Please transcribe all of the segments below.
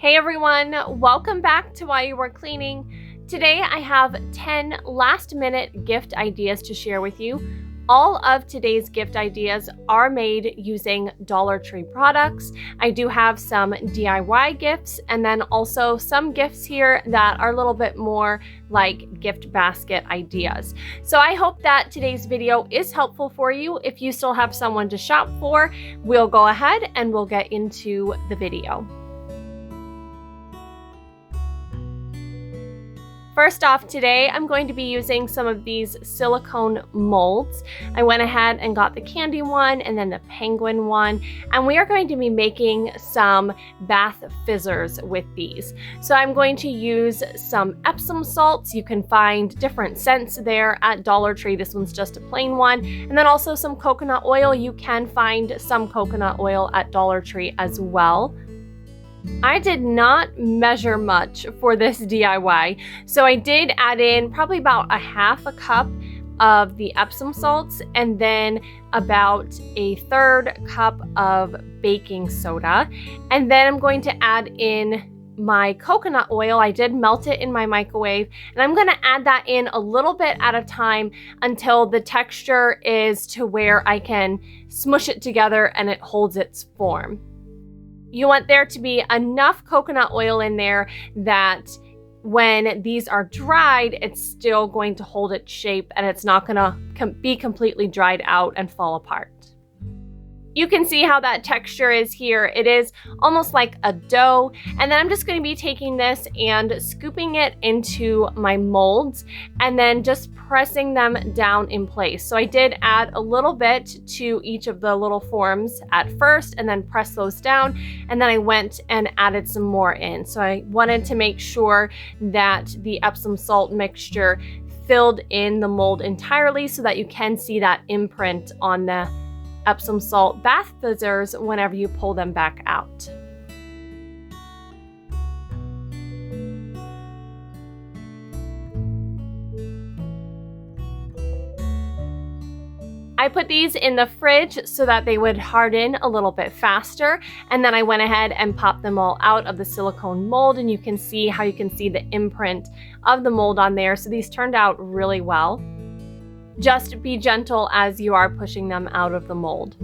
Hey everyone, welcome back to While You Were Cleaning. Today I have 10 last minute gift ideas to share with you. All of today's gift ideas are made using Dollar Tree products. I do have some DIY gifts and then also some gifts here that are a little bit more like gift basket ideas. So I hope that today's video is helpful for you. If you still have someone to shop for, we'll go ahead and we'll get into the video. First off, today I'm going to be using some of these silicone molds. I went ahead and got the candy one and then the penguin one, and we are going to be making some bath fizzers with these. So I'm going to use some Epsom salts. You can find different scents there at Dollar Tree. This one's just a plain one. And then also some coconut oil. You can find some coconut oil at Dollar Tree as well. I did not measure much for this DIY, so I did add in probably about a half a cup of the Epsom salts and then about a third cup of baking soda. And then I'm going to add in my coconut oil. I did melt it in my microwave, and I'm going to add that in a little bit at a time until the texture is to where I can smush it together and it holds its form. You want there to be enough coconut oil in there that when these are dried, it's still going to hold its shape and it's not going to be completely dried out and fall apart. You can see how that texture is here. It is almost like a dough. And then I'm just going to be taking this and scooping it into my molds and then just pressing them down in place. So I did add a little bit to each of the little forms at first and then press those down. And then I went and added some more in. So I wanted to make sure that the Epsom salt mixture filled in the mold entirely so that you can see that imprint on the Epsom salt bath fizzers whenever you pull them back out. I put these in the fridge so that they would harden a little bit faster, and then I went ahead and popped them all out of the silicone mold, and you can see how you can see the imprint of the mold on there. So these turned out really well. Just be gentle as you are pushing them out of the mold.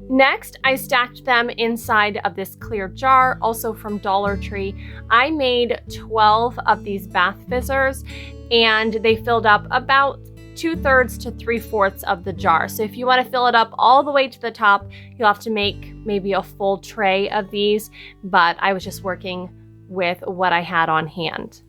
Next, I stacked them inside of this clear jar, also from Dollar Tree. I made 12 of these bath fizzers, and they filled up about 2/3 to 3/4 of the jar. So if you want to fill it up all the way to the top, you'll have to make maybe a full tray of these, but I was just working with what I had on hand.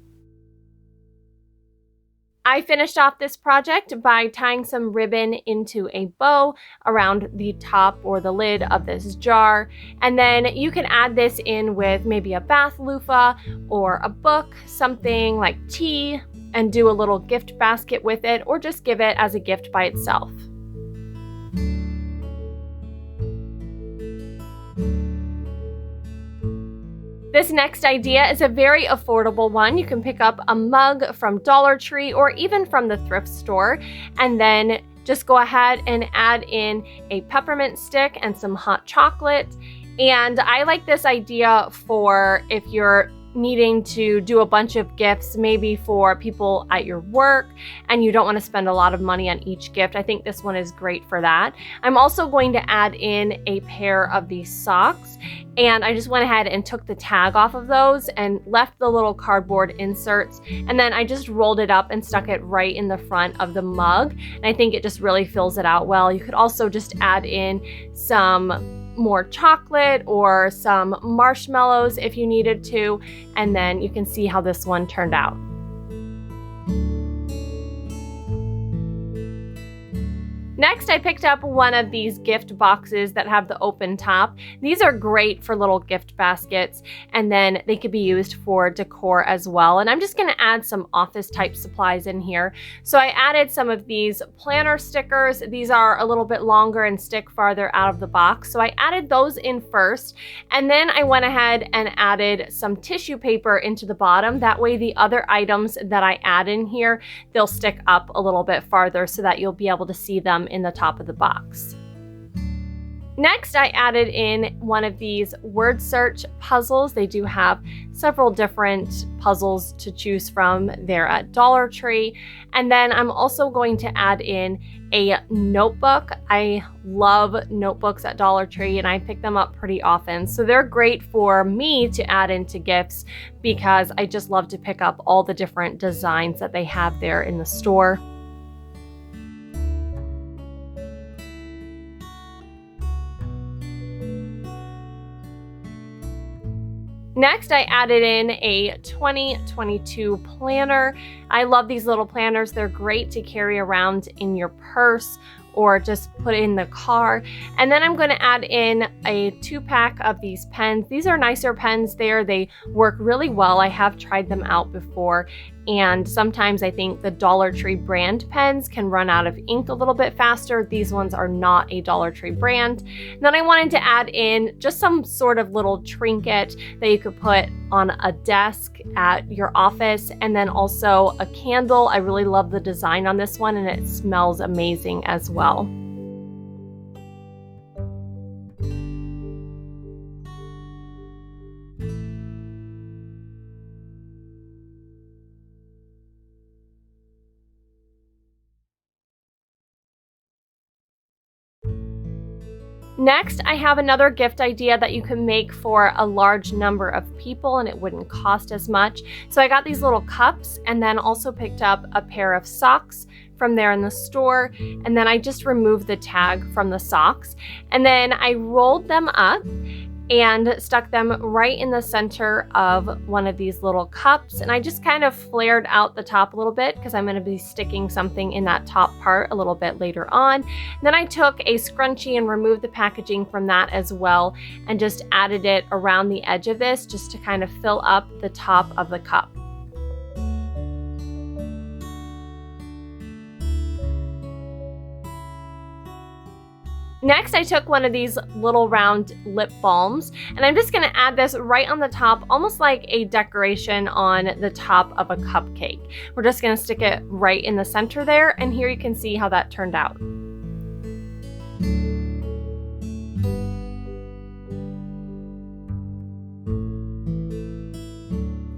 I finished off this project by tying some ribbon into a bow around the top or the lid of this jar. And then you can add this in with maybe a bath loofah or a book, something like tea, and do a little gift basket with it, or just give it as a gift by itself. This next idea is a very affordable one. You can pick up a mug from Dollar Tree or even from the thrift store, and then just go ahead and add in a peppermint stick and some hot chocolate. And I like this idea for if you're needing to do a bunch of gifts, maybe for people at your work, and you don't want to spend a lot of money on each gift. I think this one is great for that. I'm also going to add in a pair of these socks, and I just went ahead and took the tag off of those and left the little cardboard inserts, and then I just rolled it up and stuck it right in the front of the mug, and I think it just really fills it out well. You could also just add in some more chocolate or some marshmallows if you needed to, and then you can see how this one turned out. Next, I picked up one of these gift boxes that have the open top. These are great for little gift baskets, and then they could be used for decor as well. And I'm just gonna add some office type supplies in here. So I added some of these planner stickers. These are a little bit longer and stick farther out of the box. So I added those in first, and then I went ahead and added some tissue paper into the bottom. That way the other items that I add in here, they'll stick up a little bit farther so that you'll be able to see them in the top of the box. Next, I added in one of these word search puzzles. They do have several different puzzles to choose from there at Dollar Tree. And then I'm also going to add in a notebook. I love notebooks at Dollar Tree and I pick them up pretty often. So they're great for me to add into gifts because I just love to pick up all the different designs that they have there in the store. Next, I added in a 2022 planner. I love these little planners. They're great to carry around in your purse or just put in the car. And then I'm going to add in a 2-pack of these pens. These are nicer pens there. They work really well. I have tried them out before. And sometimes I think the Dollar Tree brand pens can run out of ink a little bit faster. These ones are not a Dollar Tree brand. And then I wanted to add in just some sort of little trinket that you could put on a desk at your office, and then also a candle. I really love the design on this one and it smells amazing as well. Next, I have another gift idea that you can make for a large number of people and it wouldn't cost as much. So I got these little cups and then also picked up a pair of socks from there in the store. And then I just removed the tag from the socks. And then I rolled them up and stuck them right in the center of one of these little cups. And I just kind of flared out the top a little bit because I'm going to be sticking something in that top part a little bit later on. And then I took a scrunchie and removed the packaging from that as well and just added it around the edge of this just to kind of fill up the top of the cup. Next, I took one of these little round lip balms and I'm just going to add this right on the top, almost like a decoration on the top of a cupcake. We're just going to stick it right in the center there, and here you can see how that turned out.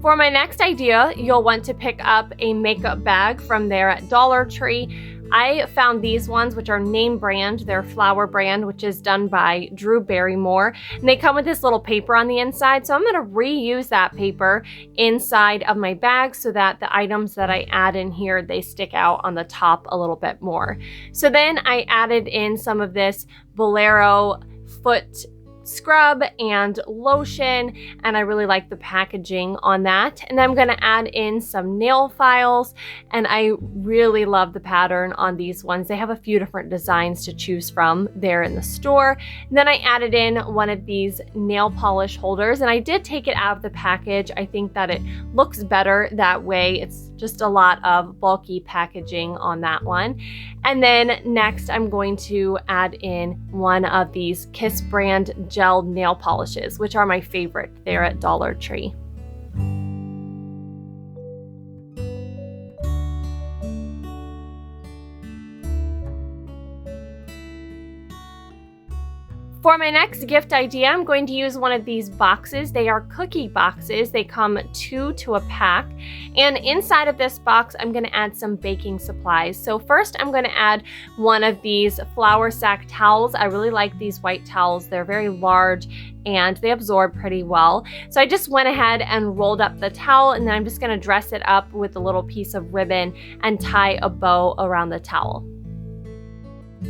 For my next idea, you'll want to pick up a makeup bag from there at Dollar Tree. I found these ones, which are name brand. They're Flower brand, which is done by Drew Barrymore. And they come with this little paper on the inside. So I'm going to reuse that paper inside of my bag so that the items that I add in here, they stick out on the top a little bit more. So then I added in some of this Bolero foot scrub and lotion, and I really like the packaging on that. And I'm going to add in some nail files, and I really love the pattern on these ones. They have a few different designs to choose from there in the store. And then I added in one of these nail polish holders, and I did take it out of the package. I think that it looks better that way. It's just a lot of bulky packaging on that one. And then next I'm going to add in one of these Kiss brand gel nail polishes, which are my favorite there at Dollar Tree. For my next gift idea, I'm going to use one of these boxes. They are cookie boxes. They come 2 to a pack. And inside of this box, I'm going to add some baking supplies. So first, I'm going to add one of these flour sack towels. I really like these white towels. They're very large and they absorb pretty well. So I just went ahead and rolled up the towel, and then I'm just going to dress it up with a little piece of ribbon and tie a bow around the towel.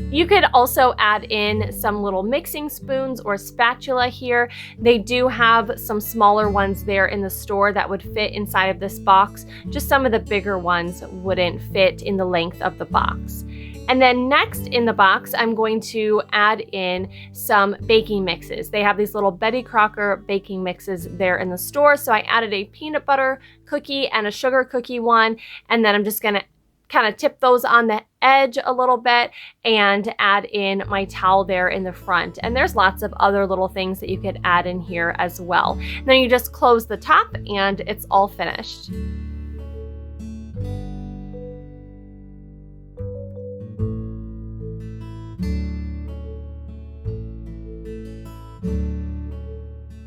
You could also add in some little mixing spoons or spatula here. They do have some smaller ones there in the store that would fit inside of this box. Just some of the bigger ones wouldn't fit in the length of the box. And then next in the box, I'm going to add in some baking mixes. They have these little Betty Crocker baking mixes there in the store. So I added a peanut butter cookie and a sugar cookie one. And then I'm just going to kind of tip those on the edge a little bit and add in my towel there in the front. And there's lots of other little things that you could add in here as well. And then you just close the top and it's all finished.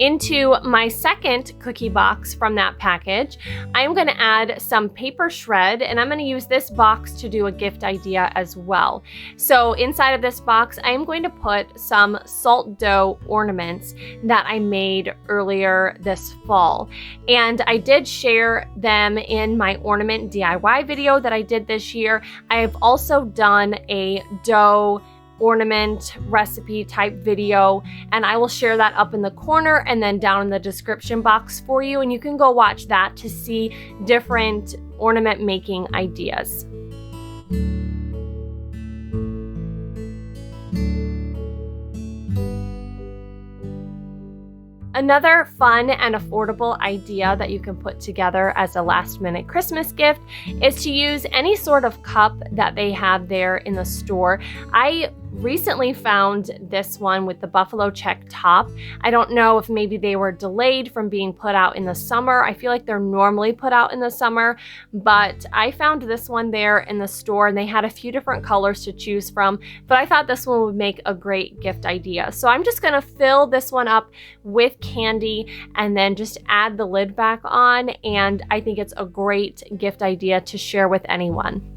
Into my second cookie box from that package, I'm going to add some paper shred, and I'm going to use this box to do a gift idea as well. So inside of this box, I'm going to put some salt dough ornaments that I made earlier this fall. And I did share them in my ornament DIY video that I did this year. I've also done a dough ornament recipe type video, and I will share that up in the corner and then down in the description box for you, and you can go watch that to see different ornament making ideas. Another fun and affordable idea that you can put together as a last minute Christmas gift is to use any sort of cup that they have there in the store. I recently found this one with the buffalo check top. I don't know if maybe they were delayed from being put out in the summer. I feel like they're normally put out in the summer, but I found this one there in the store and they had a few different colors to choose from, but I thought this one would make a great gift idea. So I'm just gonna fill this one up with candy and then just add the lid back on, and I think it's a great gift idea to share with anyone.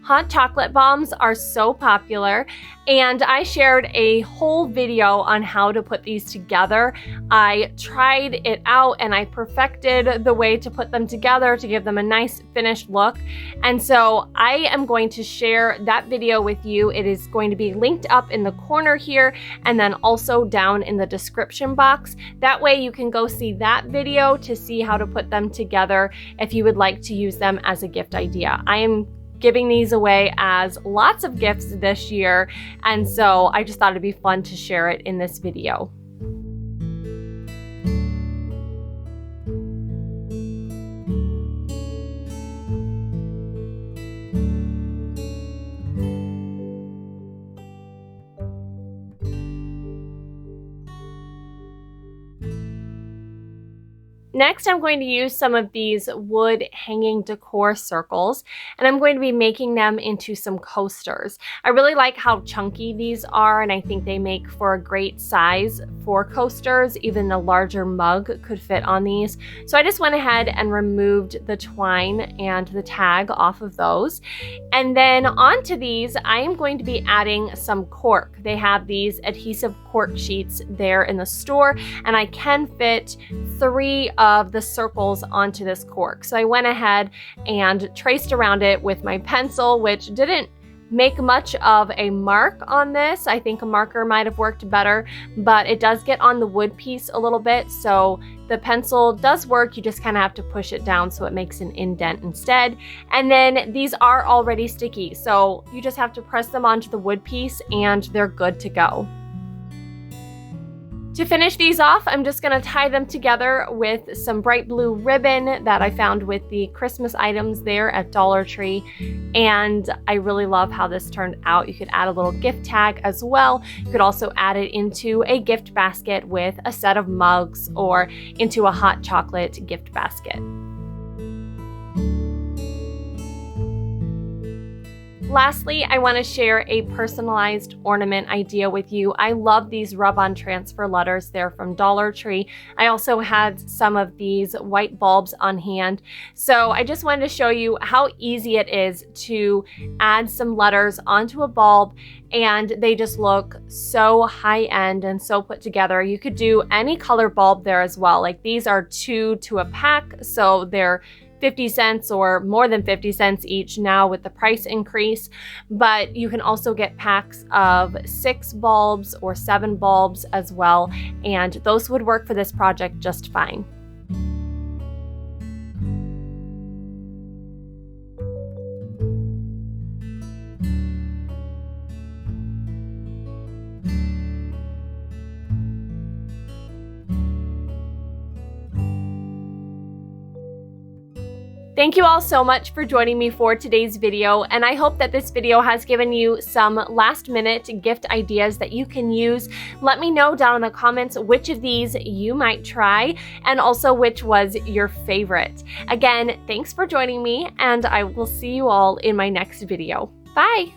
Hot chocolate bombs are so popular, and I shared a whole video on how to put these together. I tried it out and I perfected the way to put them together to give them a nice finished look. And so I am going to share that video with you. It is going to be linked up in the corner here and then also down in the description box. That way you can go see that video to see how to put them together if you would like to use them as a gift idea. I am giving these away as lots of gifts this year, and so I just thought it'd be fun to share it in this video. Next, I'm going to use some of these wood hanging decor circles, and I'm going to be making them into some coasters. I really like how chunky these are, and I think they make for a great size for coasters. Even a larger mug could fit on these. So I just went ahead and removed the twine and the tag off of those. And then onto these, I am going to be adding some cork. They have these adhesive cork sheets there in the store, and I can fit 3 of the circles onto this cork. So I went ahead and traced around it with my pencil, which didn't make much of a mark on this. I think a marker might have worked better, but it does get on the wood piece a little bit. So the pencil does work. You just kind of have to push it down so it makes an indent instead. And then these are already sticky, so you just have to press them onto the wood piece and they're good to go. To finish these off, I'm just going to tie them together with some bright blue ribbon that I found with the Christmas items there at Dollar Tree. And I really love how this turned out. You could add a little gift tag as well. You could also add it into a gift basket with a set of mugs or into a hot chocolate gift basket. Lastly, I want to share a personalized ornament idea with you. I love these rub-on transfer letters. They're from Dollar Tree. I also had some of these white bulbs on hand. So I just wanted to show you how easy it is to add some letters onto a bulb, and they just look so high-end and so put together. You could do any color bulb there as well. Like these are 2 to a pack, so they're 50 cents or more than 50 cents each now with the price increase, but you can also get packs of 6 bulbs or 7 bulbs as well, and those would work for this project just fine. Thank you all so much for joining me for today's video, and I hope that this video has given you some last-minute gift ideas that you can use. Let me know down in the comments which of these you might try, and also which was your favorite. Again, thanks for joining me, and I will see you all in my next video. Bye!